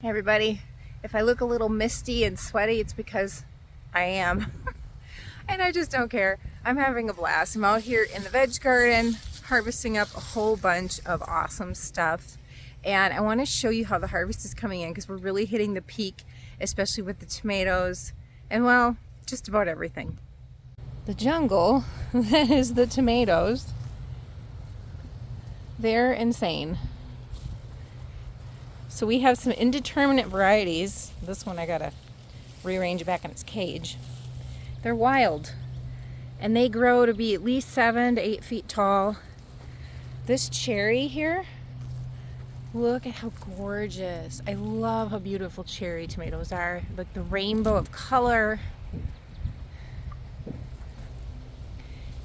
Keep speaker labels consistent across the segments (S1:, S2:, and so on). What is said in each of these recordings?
S1: Hey everybody, if I look a little misty and sweaty, it's because I am. And I just don't care. I'm having a blast. I'm out here in the veg garden harvesting up a whole bunch of awesome stuff. And I want to show you how the harvest is coming in because we're really hitting the peak, especially with the tomatoes and, well, just about everything. The jungle, that is the tomatoes, they're insane. So we have some indeterminate varieties. This one I gotta rearrange back in its cage. They're wild and they grow to be at least 7 to 8 feet tall. This cherry here, look at how gorgeous. I love how beautiful cherry tomatoes are. Like the rainbow of color.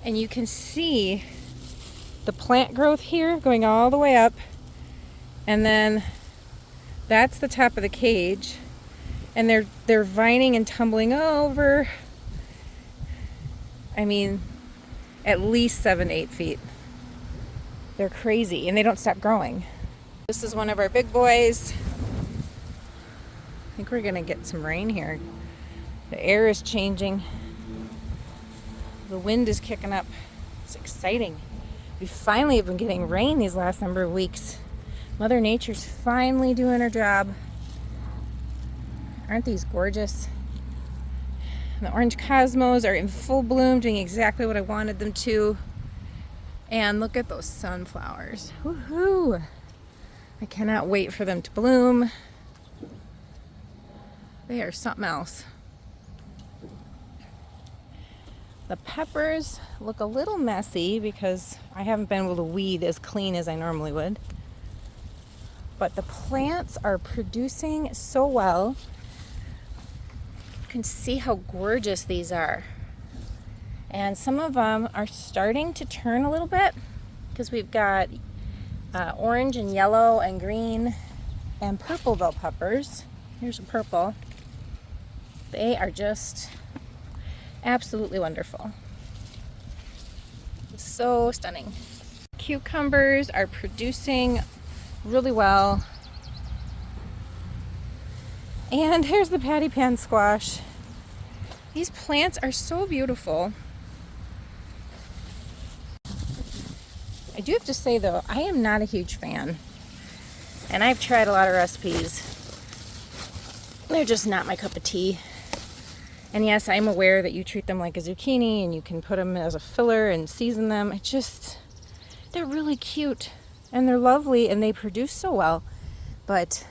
S1: And you can see the plant growth here going all the way up, and then that's the top of the cage, and they're vining and tumbling over. I mean, at least 7 to 8 feet. They're crazy and they don't stop growing. This is one of our big boys. I think we're gonna get some rain here. The air is changing. The wind is kicking up. It's exciting. We finally have been getting rain these last number of weeks. Mother Nature's finally doing her job. Aren't these gorgeous? And the orange cosmos are in full bloom, doing exactly what I wanted them to. And look at those sunflowers. Woohoo! I cannot wait for them to bloom. They are something else. The peppers look a little messy because I haven't been able to weed as clean as I normally would. But the plants are producing so well. You can see how gorgeous these are. And some of them are starting to turn a little bit because we've got orange and yellow and green and purple bell peppers. Here's a purple. They are just absolutely wonderful. So stunning. Cucumbers are producing really well. And here's the patty pan squash. These plants are so beautiful. I do have to say though, I am not a huge fan. And I've tried a lot of recipes. They're just not my cup of tea. And yes, I'm aware that you treat them like a zucchini and you can put them as a filler and season them. They're really cute and they're lovely and they produce so well. But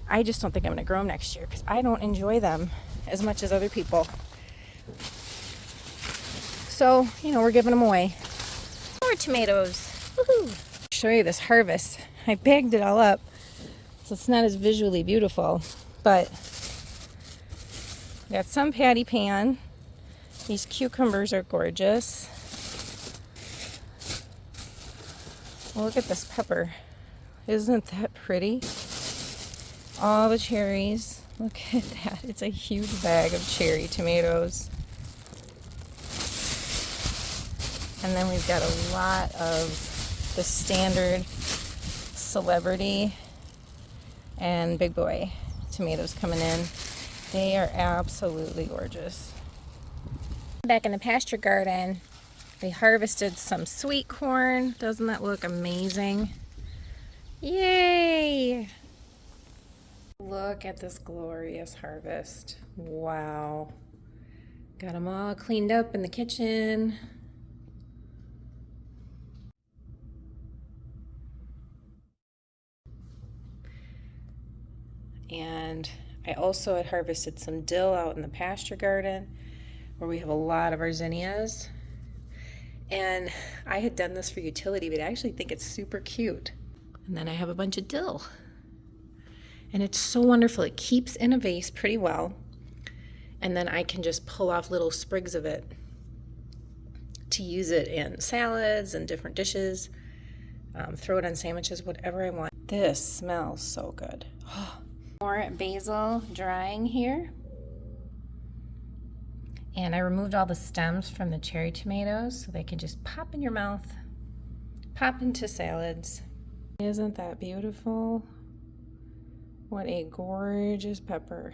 S1: I just don't think I'm gonna grow them next year because I don't enjoy them as much as other people. So, we're giving them away. More tomatoes. Woohoo! I'll show you this harvest. I bagged it all up so it's not as visually beautiful, but got some patty pan. These cucumbers are gorgeous. Look at this pepper. Isn't that pretty? All the cherries. Look at that. It's a huge bag of cherry tomatoes. And then we've got a lot of the standard celebrity and big boy tomatoes coming in. They are absolutely gorgeous. Back in the pasture garden, we harvested some sweet corn. Doesn't that look amazing? Yay! Look at this glorious harvest. Wow. Got them all cleaned up in the kitchen. And I also had harvested some dill out in the pasture garden where we have a lot of our zinnias. And I had done this for utility, but I actually think it's super cute. And then I have a bunch of dill. And it's so wonderful. It keeps in a vase pretty well. And then I can just pull off little sprigs of it to use it in salads and different dishes. Throw it on sandwiches, whatever I want. This smells so good. More basil drying here. And I removed all the stems from the cherry tomatoes so they can just pop in your mouth, pop into salads. Isn't that beautiful? What a gorgeous pepper.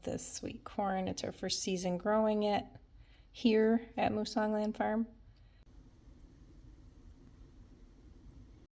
S1: This sweet corn, it's our first season growing it here at Musongland Farm.